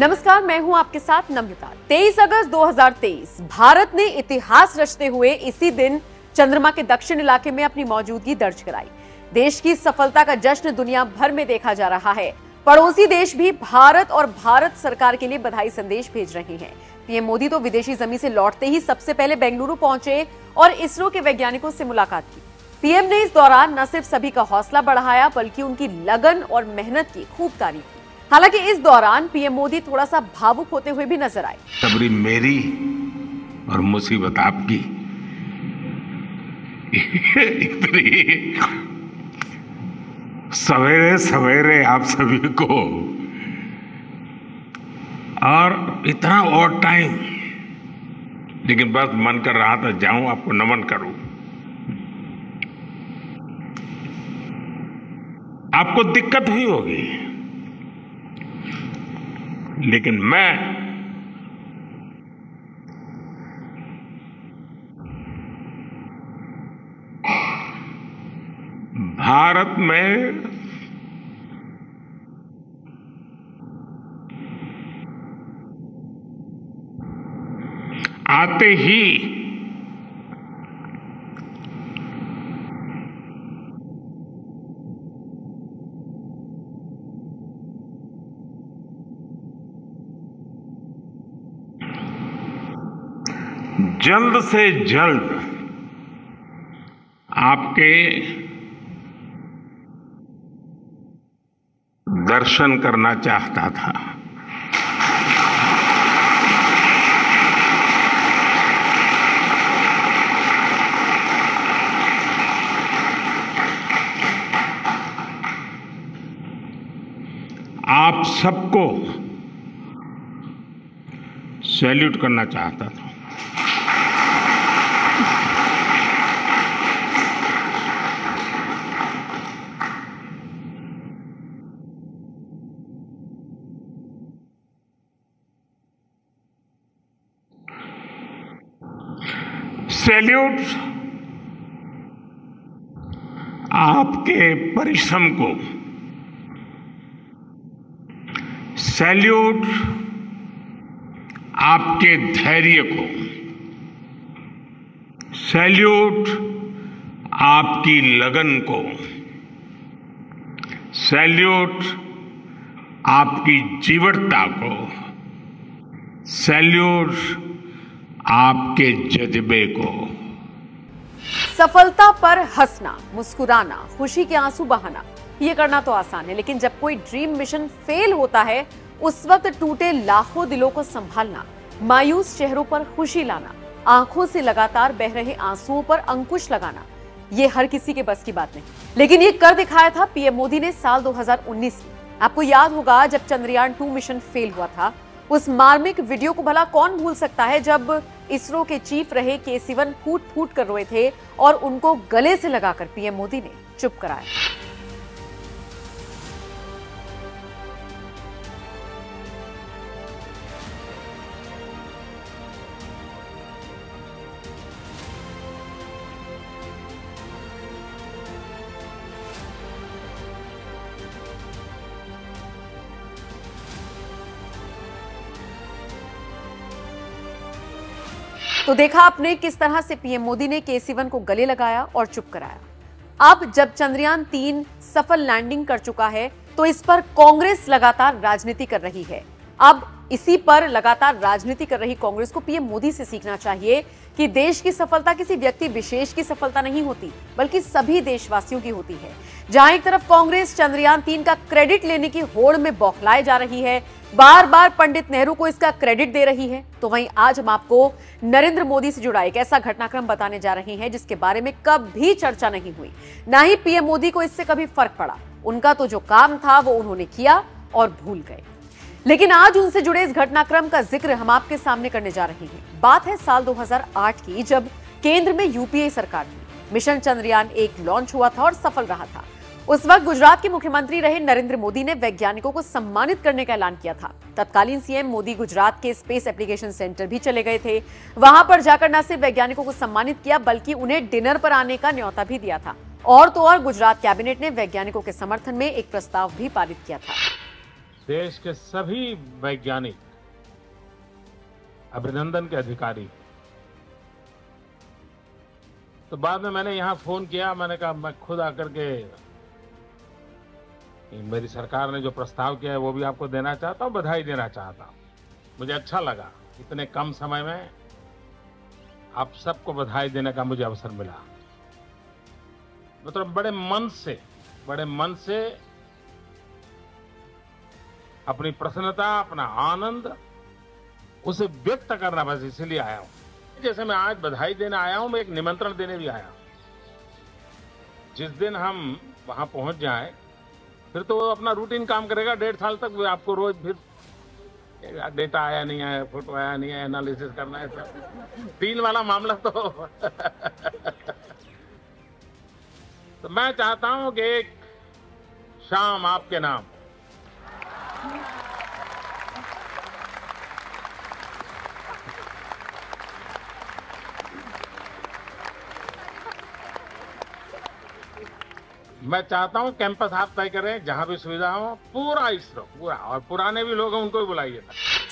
नमस्कार, मैं हूं आपके साथ नम्रता। 23 अगस्त 2023 भारत ने इतिहास रचते हुए इसी दिन चंद्रमा के दक्षिण इलाके में अपनी मौजूदगी दर्ज कराई। देश की सफलता का जश्न दुनिया भर में देखा जा रहा है। पड़ोसी देश भी भारत और भारत सरकार के लिए बधाई संदेश भेज रहे हैं। पीएम मोदी तो विदेशी जमीन से लौटते ही सबसे पहले बेंगलुरु पहुंचे और इसरो के वैज्ञानिकों से मुलाकात की। पीएम ने इस दौरान न सिर्फ सभी का हौसला बढ़ाया बल्कि उनकी लगन और मेहनत की खूब तारीफ की। हालांकि इस दौरान पीएम मोदी थोड़ा सा भावुक होते हुए भी नजर आए। सबरी मेरी और मुसीबत आपकी, इतनी सवेरे सवेरे आप सभी को और इतना और टाइम, लेकिन बस मन कर रहा था जाऊं आपको नमन करूं। आपको दिक्कत हुई होगी, लेकिन मैं भारत में आते ही जल्द से जल्द आपके दर्शन करना चाहता था। आप सबको सैल्यूट करना चाहता था। सैल्यूट आपके परिश्रम को, सैल्यूट आपके धैर्य को, सैल्यूट आपकी लगन को, सैल्यूट आपकी जीवटता को, सैल्यूट आपके जज्बे को। सफलता पर हंसना, मुस्कुराना, खुशी के आंसू बहाना, ये करना तो आसान है, लेकिन जब कोई ड्रीम मिशन फेल होता है उस वक्त टूटे लाखों दिलों को संभालना, मायूस चेहरों पर खुशी लाना, आंखों से लगातार बह रहे आंसुओं पर अंकुश लगाना, ये हर किसी के बस की बात नहीं। लेकिन ये कर दिखाया था पीएम मोदी ने साल 2019 में। आपको याद होगा जब चंद्रयान 2 मिशन फेल हुआ था, उस मार्मिक वीडियो को भला कौन भूल सकता है, जब इसरो के चीफ रहे के सिवन फूट फूट कर रोए थे और उनको गले से लगाकर पीएम मोदी ने चुप कराया। तो देखा आपने किस तरह से पीएम मोदी ने के-सिवन को गले लगाया और चुप कराया। अब जब चंद्रयान 3 सफल लैंडिंग कर चुका है तो इस पर कांग्रेस लगातार राजनीति कर रही है। अब इसी पर लगातार राजनीति कर रही कांग्रेस को पीएम मोदी से सीखना चाहिए कि देश की सफलता किसी व्यक्ति विशेष की सफलता नहीं होती, बल्कि सभी देशवासियों की होती है। जहां एक तरफ कांग्रेस चंद्रयान 3 का क्रेडिट लेने की होड़ में बौखलाए जा रही है, बार बार पंडित नेहरू को इसका क्रेडिट दे रही है, तो वहीं आज हम आपको नरेंद्र मोदी से जुड़ा एक ऐसा घटनाक्रम बताने जा रहे हैं जिसके बारे में कभी चर्चा नहीं हुई, ना ही पीएम मोदी को इससे कभी फर्क पड़ा। उनका तो जो काम था वो उन्होंने किया और भूल गए। लेकिन आज उनसे जुड़े इस घटनाक्रम का जिक्र हम आपके सामने करने जा रहे हैं। बात है साल 2008 की, जब केंद्र में यूपीए सरकार थी। मिशन चंद्रयान 1 लॉन्च हुआ था और सफल रहा था। उस वक्त गुजरात के मुख्यमंत्री रहे नरेंद्र मोदी ने वैज्ञानिकों को सम्मानित करने का ऐलान किया था। तत्कालीन सीएम मोदी गुजरात के स्पेस एप्लीकेशन सेंटर भी चले गए थे। वहां पर जाकर न सिर्फ वैज्ञानिकों को सम्मानित किया बल्कि उन्हें डिनर पर आने का न्योता भी दिया था। और तो और गुजरात कैबिनेट ने वैज्ञानिकों के समर्थन में एक प्रस्ताव भी पारित किया था। देश के सभी वैज्ञानिक अभिनंदन के अधिकारी। तो बाद में मैंने यहां फोन किया, मैंने कहा मैं खुद आकर के मेरी सरकार ने जो प्रस्ताव किया है वो भी आपको देना चाहता हूं, बधाई देना चाहता हूं। मुझे अच्छा लगा इतने कम समय में आप सबको बधाई देने का मुझे अवसर मिला। मतलब बड़े मन से अपनी प्रसन्नता, अपना आनंद उसे व्यक्त करना, बस इसलिए आया हूं। जैसे मैं आज बधाई देने आया हूं, मैं एक निमंत्रण देने भी आया हूं। जिस दिन हम वहां पहुंच जाएं, फिर तो वो अपना रूटीन काम करेगा 1.5 साल तक। वो आपको रोज फिर डेटा आया नहीं आया, फोटो आया नहीं आया, एनालिसिस करना है, सब 3 वाला मामला तो तो मैं चाहता हूं कि एक शाम आपके नाम मैं चाहता हूं कैंपस आप तय करें, जहां भी सुविधा हो, पूरा इसरो पूरा, और पुराने भी लोग हैं उनको भी बुलाइए।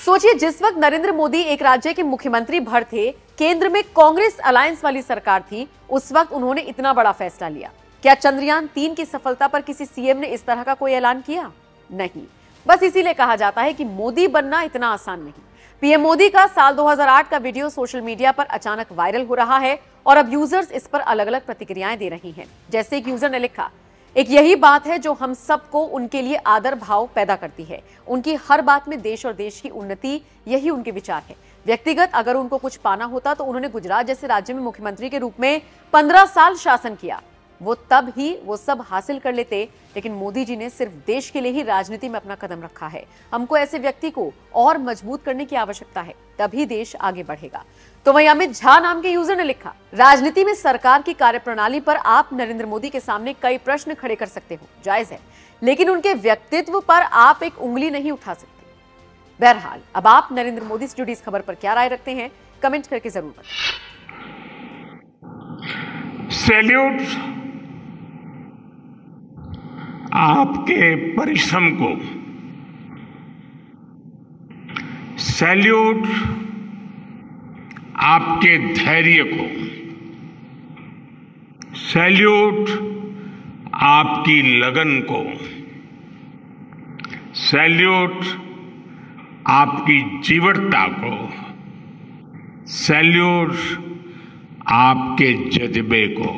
सोचिए, जिस वक्त नरेंद्र मोदी एक राज्य के मुख्यमंत्री भर थे, केंद्र में कांग्रेस अलायंस वाली सरकार थी, उस वक्त उन्होंने इतना बड़ा फैसला लिया। क्या चंद्रयान 3 की सफलता पर किसी सीएम ने इस तरह का कोई ऐलान किया? नहीं। बस इसीलिए कहा जाता है कि मोदी बनना इतना आसान नहीं। पीएम मोदी का साल 2008 का वीडियो सोशल मीडिया पर अचानक वायरल हो रहा है और अब यूजर्स इस पर अलग अलग प्रतिक्रियाएं दे रही हैं। जैसे एक यूजर ने लिखा, एक यही बात है जो हम सबको उनके लिए आदर भाव पैदा करती है। उनकी हर बात में देश और देश की उन्नति, यही उनके विचार है। व्यक्तिगत अगर उनको कुछ पाना होता तो उन्होंने गुजरात जैसे राज्य में मुख्यमंत्री के रूप में 15 साल शासन किया, वो तब ही वो सब हासिल कर लेते। लेकिन मोदी जी ने सिर्फ देश के लिए ही राजनीति में अपना कदम रखा है। हमको ऐसे व्यक्ति को और मजबूत करने की आवश्यकता है, तभी देश आगे बढ़ेगा। तो वहीं अमित झा नाम के यूजर ने लिखा, राजनीति में सरकार की कार्यप्रणाली पर आप नरेंद्र मोदी के सामने कई प्रश्न खड़े कर सकते हो, जायज है, लेकिन उनके व्यक्तित्व पर आप एक उंगली नहीं उठा सकते। बहरहाल, अब आप नरेंद्र मोदी से जुड़ी इस खबर पर क्या राय रखते हैं, कमेंट करके जरूर बताएं। सैल्यूट आपके परिश्रम को, सैल्यूट आपके धैर्य को, सैल्यूट आपकी लगन को, सैल्यूट आपकी जीवटता को, सैल्यूट आपके जज्बे को।